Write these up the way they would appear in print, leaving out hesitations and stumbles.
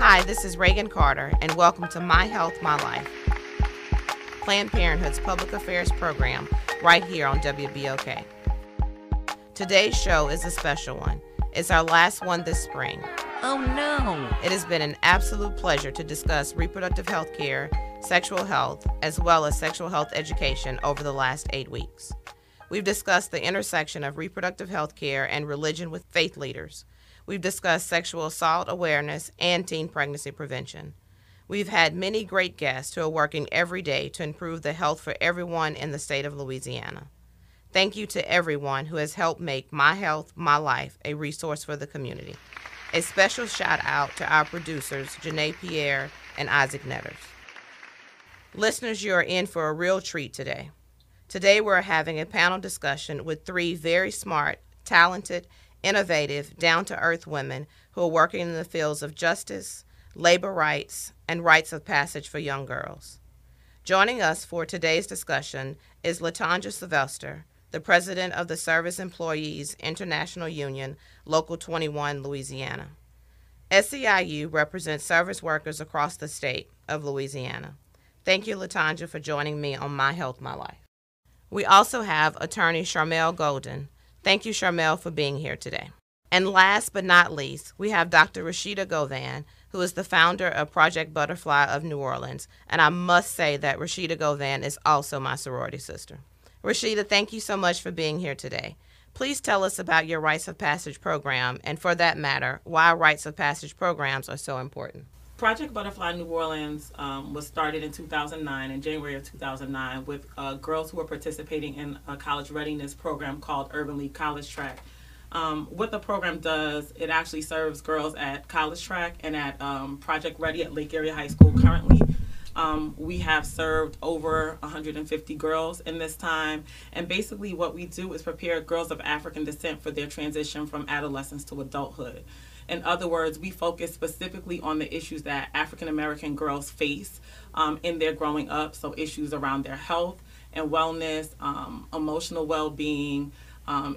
Hi, this is Reagan Carter, and welcome to My Health, My Life, Planned Parenthood's public affairs program right here on WBOK. Today's show is a special one. It's our last one this spring. Oh no! It has been an absolute pleasure to discuss reproductive health care, sexual health, as well as sexual health education over the last 8 weeks. We've discussed the intersection of reproductive health care and religion with faith leaders. We've discussed sexual assault awareness and teen pregnancy prevention. We've had many great guests who are working every day to improve the health for everyone in the state of Louisiana. Thank you to everyone who has helped make My Health, My Life a resource for the community. A special shout out to our producers, Janae Pierre and Isaac Netters. Listeners, you are in for a real treat today. Today we're having a panel discussion with 3 very smart, talented, innovative, down-to-earth women who are working in the fields of justice, labor rights, and rites of passage for young girls. Joining us for today's discussion is LaTanja Silvester, the president of the Service Employees International Union, Local 21, Louisiana. SEIU represents service workers across the state of Louisiana. Thank you, LaTanja, for joining me on My Health, My Life. We also have attorney Charmel Gaulden. Thank you, Charmel, for being here today. And last but not least, we have Dr. Rashida Govan, who is the founder of Project Butterfly of New Orleans. And I must say that Rashida Govan is also my sorority sister. Rashida, thank you so much for being here today. Please tell us about your Rites of Passage program, and for that matter, why Rites of Passage programs are so important. Project Butterfly New Orleans was started in 2009, in January of 2009, with girls who were participating in a college readiness program called Urban League College Track. What the program does, it actually serves girls at College Track and at Project Ready at Lake Area High School currently. We have served over 150 girls in this time, and basically what we do is prepare girls of African descent for their transition from adolescence to adulthood. In other words, we focus specifically on the issues that African American girls face in their growing up, so issues around their health and wellness, emotional well-being,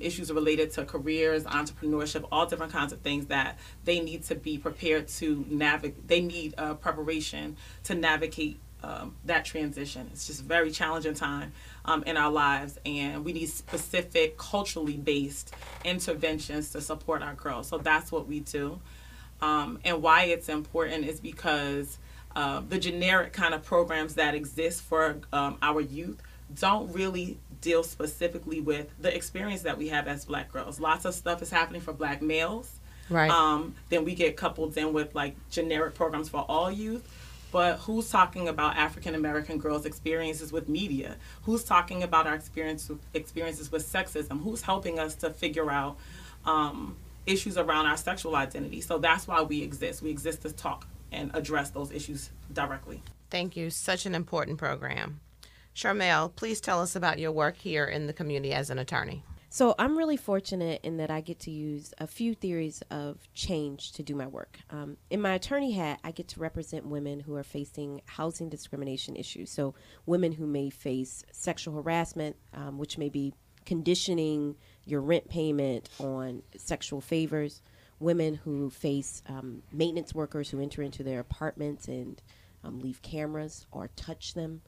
issues related to careers, entrepreneurship, all different kinds of things that they need to be prepared to navigate. They need preparation to navigate that transition. It's just a very challenging time in our lives, and we need specific culturally based interventions to support our girls. So that's what we do. And why it's important is because the generic kind of programs that exist for our youth don't really deal specifically with the experience that we have as Black girls. Lots of stuff is happening for Black males. Right. Then we get coupled in with like generic programs for all youth. But who's talking about African American girls' experiences with media? Who's talking about our experiences with sexism? Who's helping us to figure out issues around our sexual identity? So that's why we exist. We exist to talk and address those issues directly. Thank you. Such an important program. Charmel, please tell us about your work here in the community as an attorney. So I'm really fortunate in that I get to use a few theories of change to do my work. In my attorney hat, I get to represent women who are facing housing discrimination issues. So women who may face sexual harassment, which may be conditioning your rent payment on sexual favors. Women who face maintenance workers who enter into their apartments and leave cameras or touch them.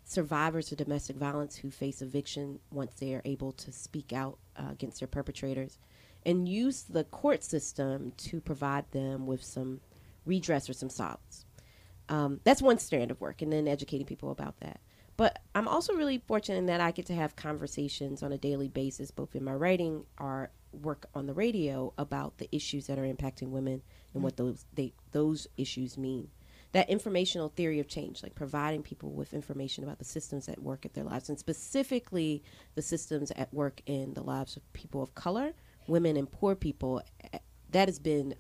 Survivors of domestic violence who face eviction once they are able to speak out against their perpetrators, and use the court system to provide them with some redress or some solace. That's one strand of work, and then educating people about that. But I'm also really fortunate in that I get to have conversations on a daily basis, both in my writing or work on the radio, about the issues that are impacting women and what those issues mean. That informational theory of change, like providing people with information about the systems at work at their lives, and specifically the systems at work in the lives of people of color, women and poor people, that has been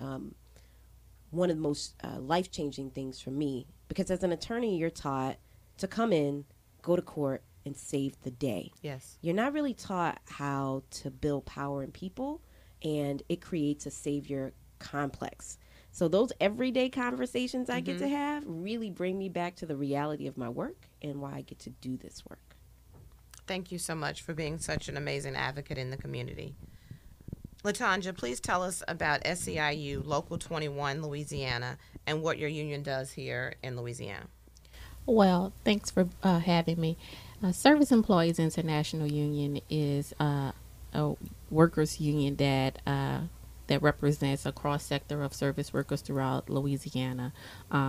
one of the most life-changing things for me. Because as an attorney, you're taught to come in, go to court, and save the day. Yes. You're not really taught how to build power in people, and it creates a savior complex. So those everyday conversations I get to have really bring me back to the reality of my work and why I get to do this work. Thank you so much for being such an amazing advocate in the community. LaTanja, please tell us about SEIU Local 21 Louisiana and what your union does here in Louisiana. Well, thanks for having me. Service Employees International Union is a workers' union that represents a cross sector of service workers throughout Louisiana.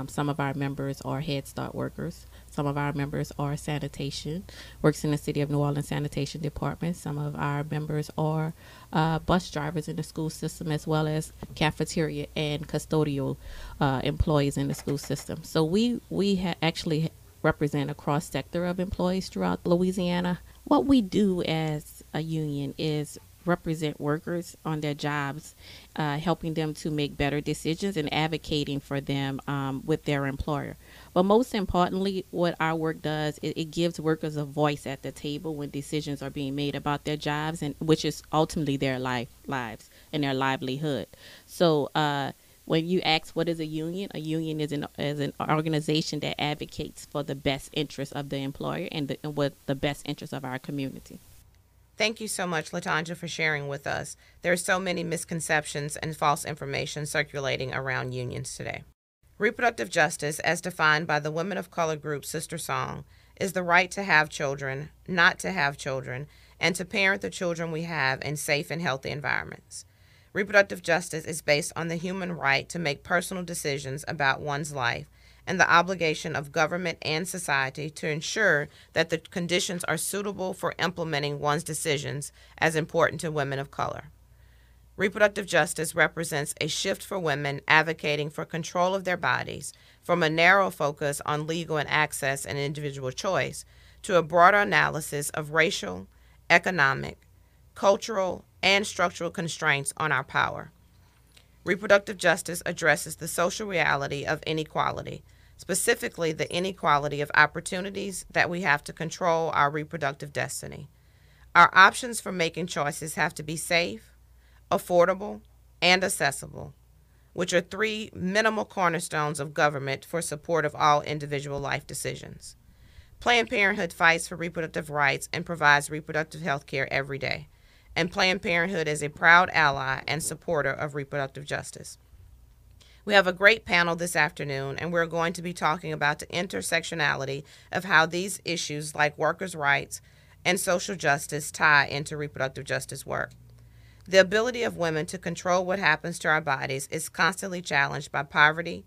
Some of our members are Head Start workers. Some of our members are sanitation, works in the City of New Orleans Sanitation Department. Some of our members are bus drivers in the school system, as well as cafeteria and custodial employees in the school system. So we actually represent a cross sector of employees throughout Louisiana. What we do as a union is represent workers on their jobs, helping them to make better decisions and advocating for them with their employer. But most importantly, what our work does, it gives workers a voice at the table when decisions are being made about their jobs, and which is ultimately their lives and their livelihood. So when you ask what is a union is an organization that advocates for the best interests of the employer and what the best interests of our community. Thank you so much, LaTanja, for sharing with us. There are so many misconceptions and false information circulating around unions today. Reproductive justice, as defined by the Women of Color group Sister Song, is the right to have children, not to have children, and to parent the children we have in safe and healthy environments. Reproductive justice is based on the human right to make personal decisions about one's life and the obligation of government and society to ensure that the conditions are suitable for implementing one's decisions as important to women of color. Reproductive justice represents a shift for women advocating for control of their bodies from a narrow focus on legal and access and individual choice to a broader analysis of racial, economic, cultural, and structural constraints on our power. Reproductive justice addresses the social reality of inequality, specifically the inequality of opportunities that we have to control our reproductive destiny. Our options for making choices have to be safe, affordable, and accessible, which are three minimal cornerstones of government for support of all individual life decisions. Planned Parenthood fights for reproductive rights and provides reproductive health care every day, and Planned Parenthood is a proud ally and supporter of reproductive justice. We have a great panel this afternoon, and we're going to be talking about the intersectionality of how these issues like workers' rights and social justice tie into reproductive justice work. The ability of women to control what happens to our bodies is constantly challenged by poverty,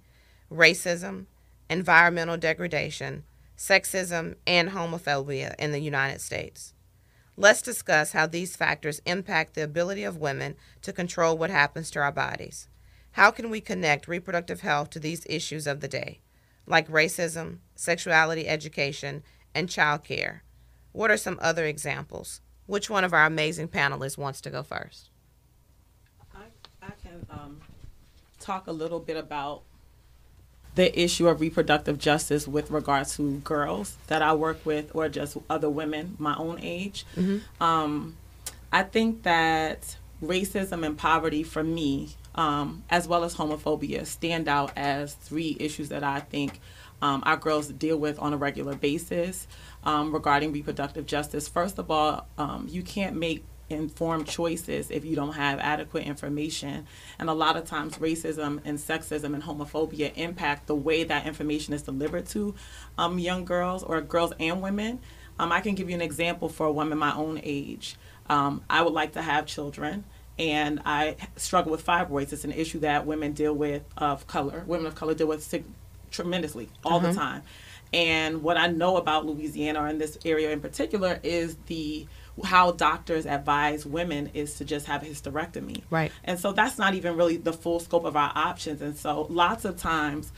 racism, environmental degradation, sexism, and homophobia in the United States. Let's discuss how these factors impact the ability of women to control what happens to our bodies. How can we connect reproductive health to these issues of the day, like racism, sexuality education, and child care? What are some other examples? Which one of our amazing panelists wants to go first? I can talk a little bit about the issue of reproductive justice with regards to girls that I work with or just other women my own age. Mm-hmm. I think that racism and poverty for me, as well as homophobia, stand out as three issues that I think our girls deal with on a regular basis regarding reproductive justice. First of all, you can't make informed choices if you don't have adequate information. And a lot of times racism and sexism and homophobia impact the way that information is delivered to young girls or girls and women. I can give you an example for a woman my own age. I would like to have children, and I struggle with fibroids. It's an issue that women deal with women of color deal with tremendously all the time. And what I know about Louisiana, or in this area in particular, is how doctors advise women is to just have a hysterectomy. Right. And so that's not even really the full scope of our options. And so lots of times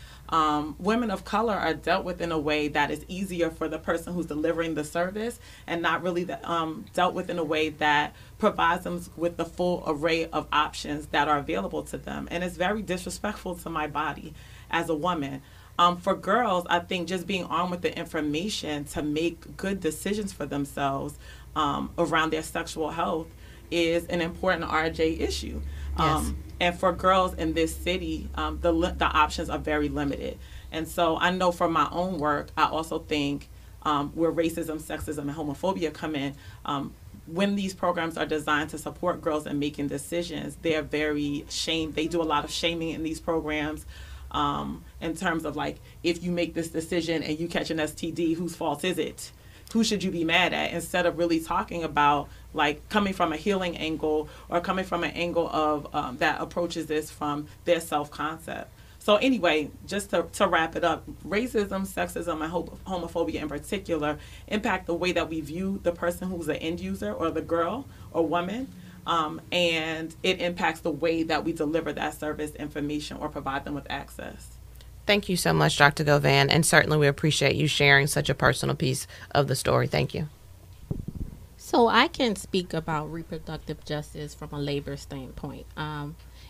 women of color are dealt with in a way that is easier for the person who's delivering the service, and not really dealt with in a way that provides them with the full array of options that are available to them. And it's very disrespectful to my body as a woman. For girls, I think just being armed with the information to make good decisions for themselves around their sexual health is an important RJ issue. Yes. And for girls in this city, the options are very limited. And so I know from my own work, I also think where racism, sexism, and homophobia come in, when these programs are designed to support girls in making decisions, they're very they do a lot of shaming in these programs, in terms of like, if you make this decision and you catch an STD, whose fault is it? Who should you be mad at? Instead of really talking about, like, coming from a healing angle, or coming from an angle of that approaches this from their self-concept. So anyway, just to wrap it up, racism, sexism, and homophobia in particular impact the way that we view the person who's the end user, or the girl or woman, and it impacts the way that we deliver that service, information, or provide them with access. Thank you so much, Dr. Govan, and certainly we appreciate you sharing such a personal piece of the story. Thank you. So I can speak about reproductive justice from a labor standpoint.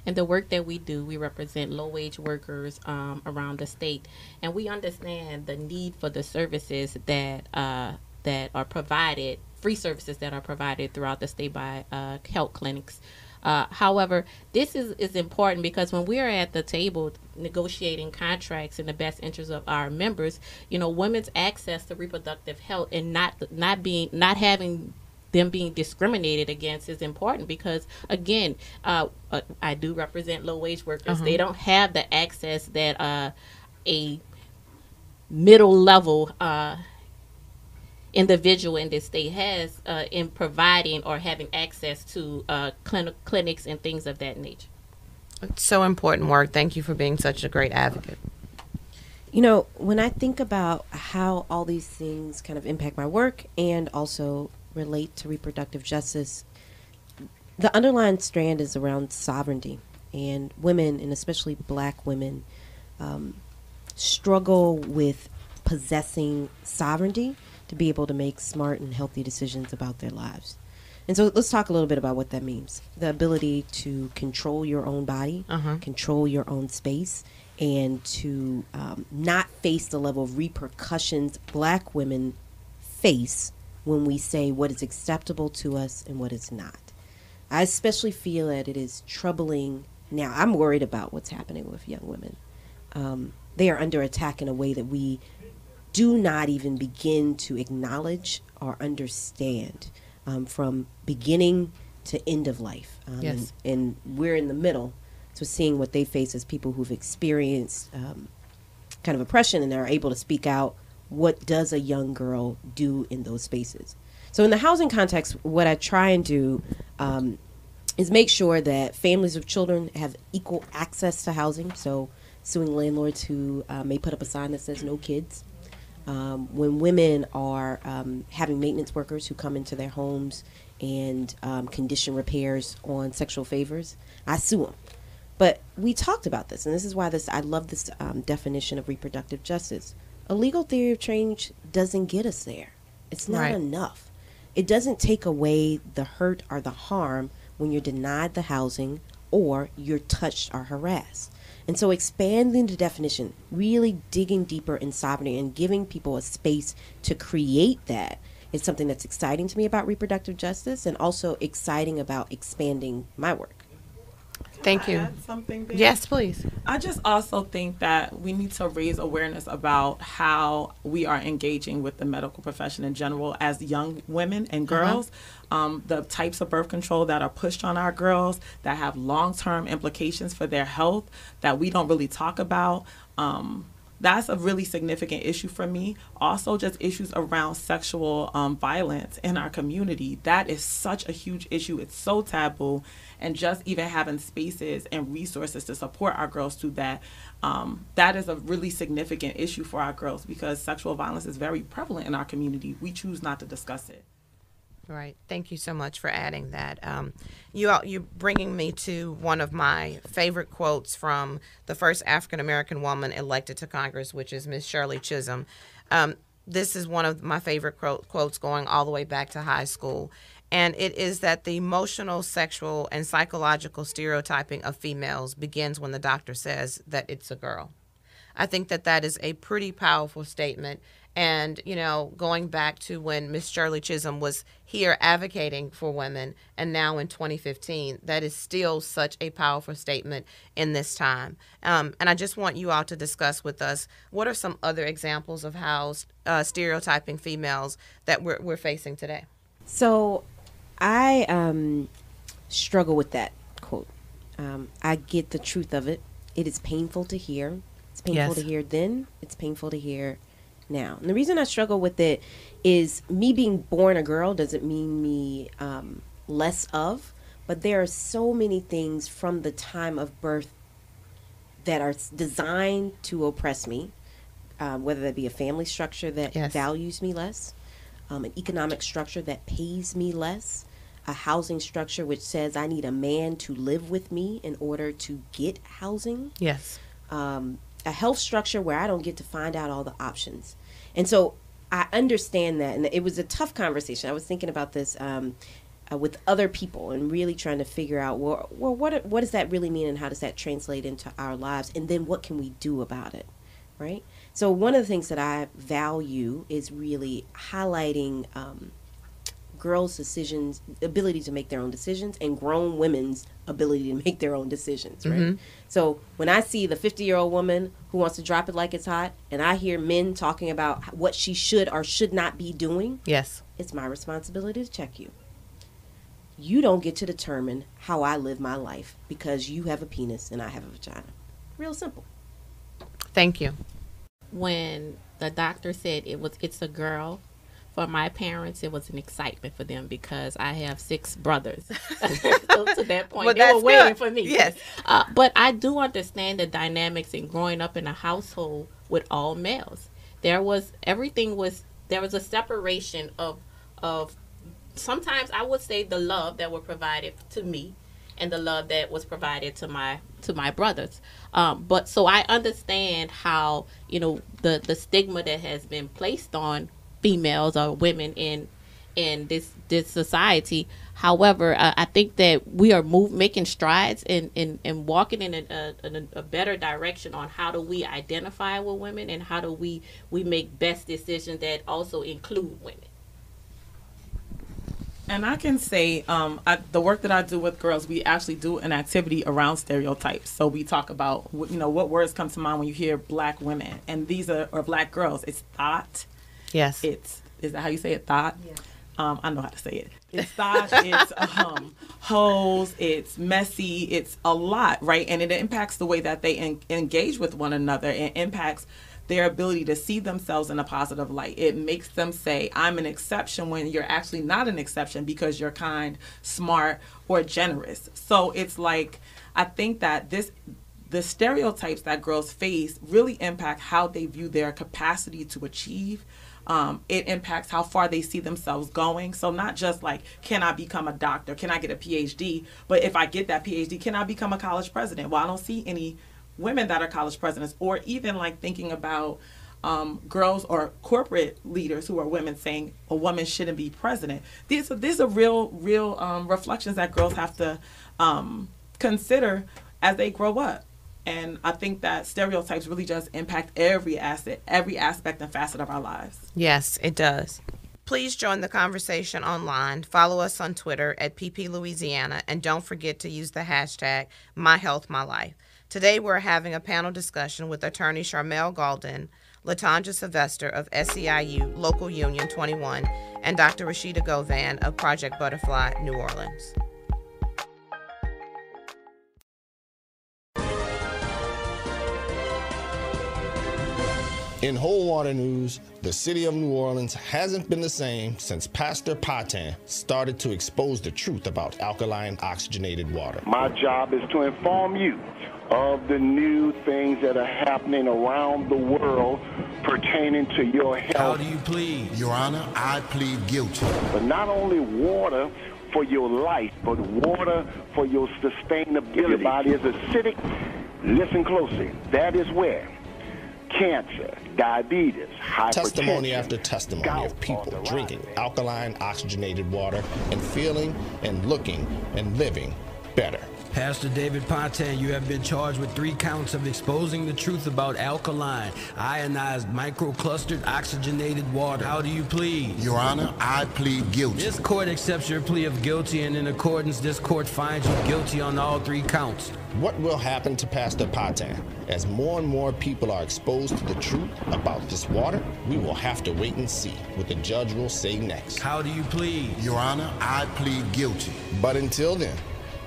And the work that we do, we represent low-wage workers around the state, and we understand the need for the services that are provided, free services that are provided throughout the state by health clinics. However, this is important because when we are at the table negotiating contracts in the best interest of our members, women's access to reproductive health and not having them being discriminated against is important because, again, I do represent low-wage workers. They don't have the access that a middle-level individual in this state has in providing or having access to clinics and things of that nature. It's so important work. Thank you for being such a great advocate. When I think about how all these things kind of impact my work and also relate to reproductive justice, the underlying strand is around sovereignty, and women, and especially Black women, struggle with possessing sovereignty to be able to make smart and healthy decisions about their lives. And so let's talk a little bit about what that means. The ability to control your own body, control your own space, and to not face the level of repercussions Black women face when we say what is acceptable to us and what is not. I especially feel that it is troubling now. I'm worried about what's happening with young women. They are under attack in a way that we do not even begin to acknowledge or understand, from beginning to end of life. Yes. And we're in the middle, so seeing what they face as people who've experienced kind of oppression and are able to speak out. What does a young girl do in those spaces? So in the housing context, what I try and do is make sure that families of children have equal access to housing. So suing landlords who may put up a sign that says no kids. When women are having maintenance workers who come into their homes and condition repairs on sexual favors, I sue them. But we talked about this, and this is why I love this definition of reproductive justice. A legal theory of change doesn't get us there. It's not enough. It doesn't take away the hurt or the harm when you're denied the housing or you're touched or harassed. And so expanding the definition, really digging deeper in sovereignty and giving people a space to create that is something that's exciting to me about reproductive justice, and also exciting about expanding my work. Thank Can I you. add something there? Yes, please. I just also think that we need to raise awareness about how we are engaging with the medical profession in general as young women and girls. The types of birth control that are pushed on our girls that have long-term implications for their health that we don't really talk about. That's a really significant issue for me. Also, just issues around sexual violence in our community. That is such a huge issue. It's so taboo. And just even having spaces and resources to support our girls through that, that is a really significant issue for our girls because sexual violence is very prevalent in our community. We choose not to discuss it. Right. Thank you so much for adding that. You bringing me to one of my favorite quotes from the first African-American woman elected to Congress, which is Miss Shirley Chisholm. This is one of my favorite quotes going all the way back to high school. And it is that the emotional, sexual, and psychological stereotyping of females begins when the doctor says that it's a girl. I think that is a pretty powerful statement. And, going back to when Miss Shirley Chisholm was here advocating for women, and now in 2015, that is still such a powerful statement in this time. And I just want you all to discuss with us, what are some other examples of how stereotyping females that we're facing today? So I struggle with that quote. I get the truth of it. It is painful to hear. It's painful to hear then. It's painful to hear now. And the reason I struggle with it is me being born a girl doesn't mean me less of, but there are so many things from the time of birth that are designed to oppress me, whether that be a family structure that values me less, an economic structure that pays me less, a housing structure which says I need a man to live with me in order to get housing. Yes. A health structure where I don't get to find out all the options. And so I understand that. And it was a tough conversation. I was thinking about this with other people and really trying to figure out, well, what does that really mean and how does that translate into our lives? And then what can we do about it, right? So one of the things that I value is really highlighting girls' decisions, ability to make their own decisions, and grown women's ability to make their own decisions, right? Mm-hmm. So when I see the 50-year-old woman who wants to drop it like it's hot, and I hear men talking about what she should or should not be doing, it's my responsibility to check you. You don't get to determine how I live my life because you have a penis and I have a vagina. Real simple. Thank you. When the doctor said it's a girl, for my parents, it was an excitement for them because I have 6 brothers. So to that point, they were waiting for me. Yes. But I do understand the dynamics in growing up in a household with all males. There was a separation of sometimes I would say the love that were provided to me and the love that was provided to my brothers. But so I understand how, the stigma that has been placed on females or women in this society. However, I think that we are making strides and walking in a better direction on how do we identify with women and how do we make best decisions that also include women. And I can say the work that I do with girls, we actually do an activity around stereotypes. So we talk about, what words come to mind when you hear black women. And these are black girls. It's thought. Yes. Is that how you say it? Thought? Yeah. I know how to say it. It's thought, it's hoes, it's messy, it's a lot, right? And it impacts the way that they engage with one another. It impacts their ability to see themselves in a positive light. It makes them say, I'm an exception when you're actually not an exception because you're kind, smart, or generous. So it's like, I think that the stereotypes that girls face really impact how they view their capacity to achieve. It impacts how far they see themselves going. So not just like, can I become a doctor? Can I get a PhD? But if I get that PhD, can I become a college president? Well, I don't see any women that are college presidents, or even like thinking about girls or corporate leaders who are women saying a woman shouldn't be president. These are real reflections that girls have to consider as they grow up. And I think that stereotypes really just impact every aspect and facet of our lives. Yes, it does. Please join the conversation online. Follow us on Twitter at PP Louisiana, and don't forget to use the hashtag MyHealthMyLife. Today we're having a panel discussion with attorney Charmel Gaulden, LaTanja Silvester of SEIU Local Union 21, and Dr. Rashida Govan of Project Butterfly, New Orleans. In whole water news, the city of New Orleans hasn't been the same since Pastor Patin started to expose the truth about alkaline oxygenated water. My job is to inform you of the new things that are happening around the world pertaining to your health. How do you plead? Your Honor, I plead guilty. But not only water for your life, but water for your sustainability. If your body is acidic, listen closely. That is where cancer, diabetes, hypertension. Testimony after testimony of people drinking alkaline oxygenated water and feeling and looking and living better. Pastor David Patin, you have been charged with 3 counts of exposing the truth about alkaline, ionized, microclustered, oxygenated water. How do you plead? Your Honor, I plead guilty. This court accepts your plea of guilty, and in accordance, this court finds you guilty on all 3 counts. What will happen to Pastor Patin? As more and more people are exposed to the truth about this water, we will have to wait and see what the judge will say next. How do you plead? Your Honor, I plead guilty. But until then,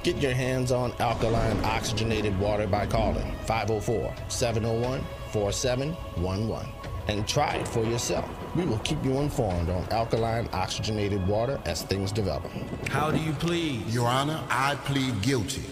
get your hands on alkaline oxygenated water by calling 504-701-4711 and try it for yourself. We will keep you informed on alkaline oxygenated water as things develop. How do you plead? Your Honor, I plead guilty.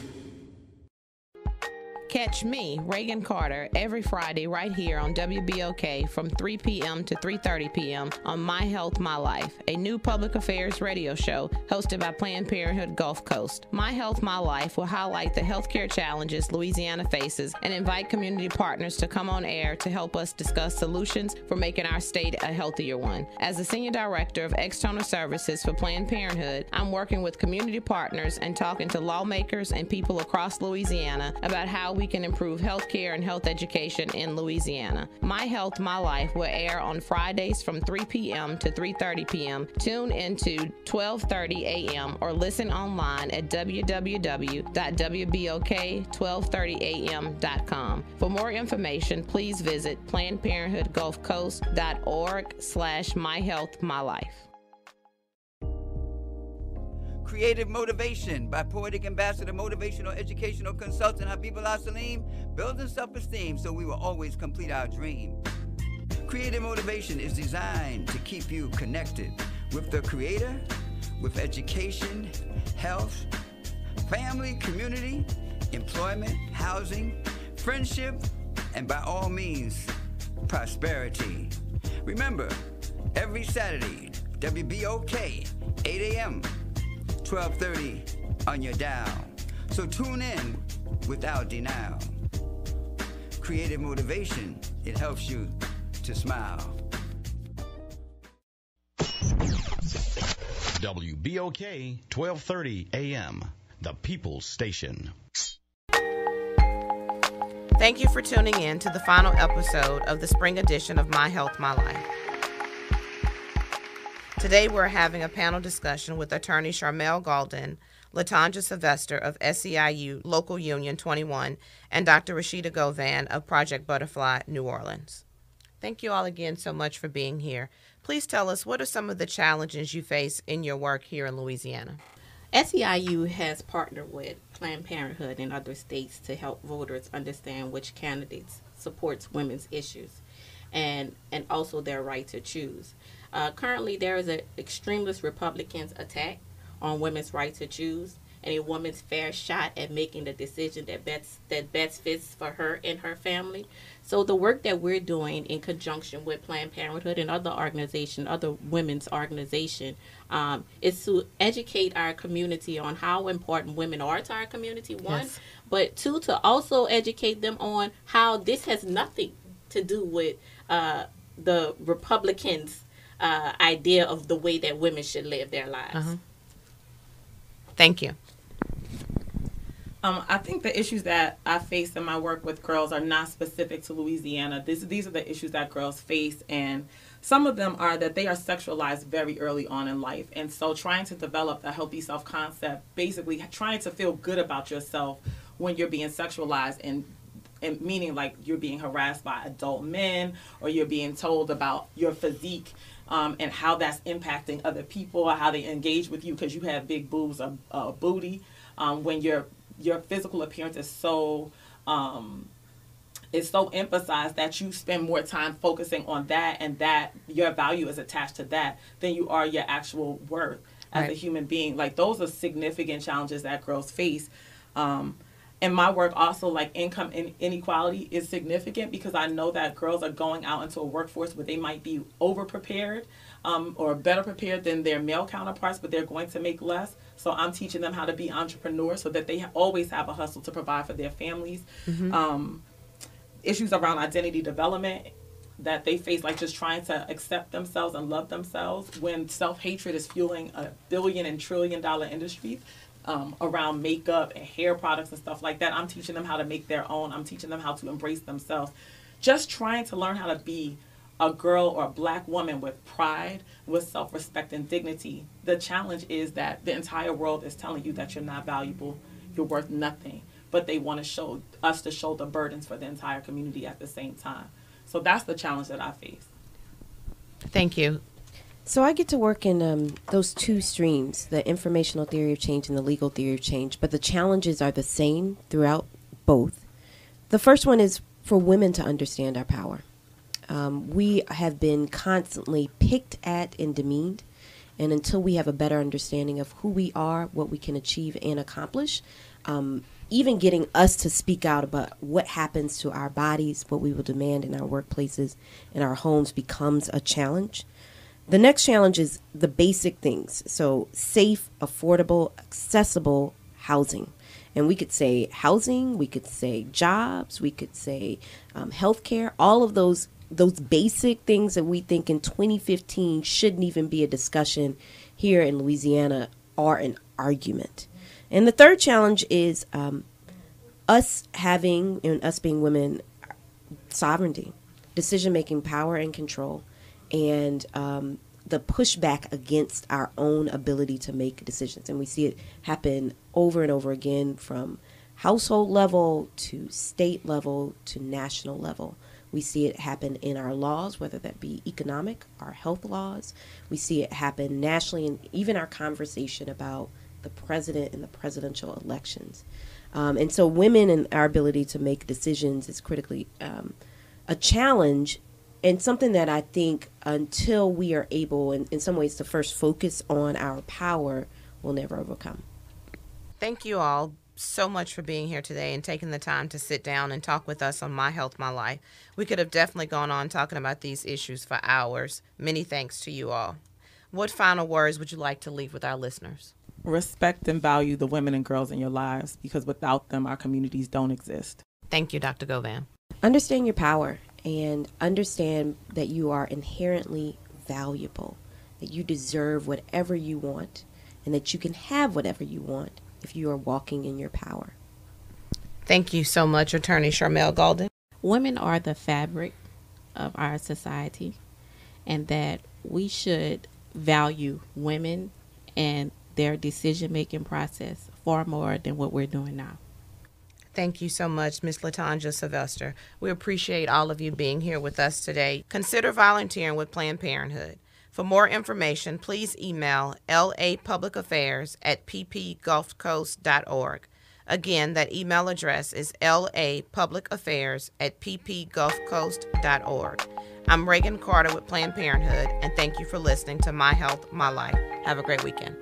Catch me, Reagan Carter, every Friday right here on WBOK from 3 p.m. to 3:30 p.m. on My Health, My Life, a new public affairs radio show hosted by Planned Parenthood Gulf Coast. My Health, My Life will highlight the healthcare challenges Louisiana faces and invite community partners to come on air to help us discuss solutions for making our state a healthier one. As the Senior Director of External Services for Planned Parenthood, I'm working with community partners and talking to lawmakers and people across Louisiana about how we can improve health care and health education in Louisiana. My Health, My Life will air on Fridays from 3 p.m. to 3:30 p.m. Tune into 12:30 a.m. or listen online at www.wbok1230am.com. For more information, please visit PlannedParenthoodGulfCoast.org/MyHealthMyLife. Creative Motivation by Poetic Ambassador, Motivational Educational Consultant Habib Al-Salim, building self-esteem so we will always complete our dream. Creative Motivation is designed to keep you connected with the Creator, with education, health, family, community, employment, housing, friendship, and by all means, prosperity. Remember, every Saturday, WBOK, 8 a.m., 12:30 on your dial. So tune in without denial. Creative Motivation, it helps you to smile. WBOK 1230 AM, the People's Station. Thank you for tuning in to the final episode of the spring edition of My Health, My Life. Today we're having a panel discussion with attorney Charmel Gaulden, LaTanja Silvester of SEIU Local Union 21, and Dr. Rashida Govan of Project Butterfly, New Orleans. Thank you all again so much for being here. Please tell us, what are some of the challenges you face in your work here in Louisiana? SEIU has partnered with Planned Parenthood in other states to help voters understand which candidates supports women's issues and also their right to choose. Currently, there is an extremist Republicans attack on women's right to choose and a woman's fair shot at making the decision that best fits for her and her family. So the work that we're doing in conjunction with Planned Parenthood and other women's organization, is to educate our community on how important women are to our community, one, yes. But two, to also educate them on how this has nothing to do with the Republicans' idea of the way that women should live their lives. Uh-huh. Thank you. I think the issues that I face in my work with girls are not specific to Louisiana. These are the issues that girls face, and some of them are that they are sexualized very early on in life. And so trying to develop a healthy self-concept, basically trying to feel good about yourself when you're being sexualized, and meaning like you're being harassed by adult men or you're being told about your physique, and how that's impacting other people or how they engage with you because you have big boobs or booty, when your physical appearance is so emphasized that you spend more time focusing on that, and that your value is attached to that than you are your actual worth as a human being. Like, those are significant challenges that girls face. In my work also, like, income inequality is significant because I know that girls are going out into a workforce where they might be over-prepared or better prepared than their male counterparts, but they're going to make less. So I'm teaching them how to be entrepreneurs so that they always have a hustle to provide for their families. Mm-hmm. Issues around identity development that they face, like just trying to accept themselves and love themselves when self-hatred is fueling $1 billion and $1 trillion industries. around makeup and hair products and stuff like that. I'm teaching them how to make their own. I'm teaching them how to embrace themselves. Just trying to learn how to be a girl or a black woman with pride, with self-respect and dignity. The challenge is that the entire world is telling you that you're not valuable, you're worth nothing, but they want to show us to shoulder burdens for the entire community at the same time. So that's the challenge that I face. Thank you. So I get to work in those two streams, the informational theory of change and the legal theory of change, but the challenges are the same throughout both. The first one is for women to understand our power. We have been constantly picked at and demeaned, and until we have a better understanding of who we are, what we can achieve and accomplish, even getting us to speak out about what happens to our bodies, what we will demand in our workplaces and our homes becomes a challenge. The next challenge is the basic things. So safe, affordable, accessible housing. And we could say housing, we could say jobs, we could say healthcare, all of those basic things that we think in 2015 shouldn't even be a discussion here in Louisiana are an argument. And the third challenge is us having, and us being women, sovereignty, decision-making power and control, and the pushback against our own ability to make decisions. And we see it happen over and over again from household level to state level to national level. We see it happen in our laws, whether that be economic, our health laws. We see it happen nationally, and even our conversation about the president and the presidential elections. And so women and our ability to make decisions is critically a challenge, and something that I think until we are able, in some ways, to first focus on our power, we'll never overcome. Thank you all so much for being here today and taking the time to sit down and talk with us on My Health, My Life. We could have definitely gone on talking about these issues for hours. Many thanks to you all. What final words would you like to leave with our listeners? Respect and value the women and girls in your lives, because without them, our communities don't exist. Thank you, Dr. Govan. Understand your power and understand that you are inherently valuable, that you deserve whatever you want, and that you can have whatever you want if you are walking in your power. Thank you so much, Attorney Charmel Gaulden. Women are the fabric of our society, and that we should value women and their decision-making process far more than what we're doing now. Thank you so much, Ms. LaTanja Silvester. We appreciate all of you being here with us today. Consider volunteering with Planned Parenthood. For more information, please email lapublicaffairs@ppgulfcoast.org. Again, that email address is lapublicaffairs@ppgulfcoast.org. I'm Reagan Carter with Planned Parenthood, and thank you for listening to My Health, My Life. Have a great weekend.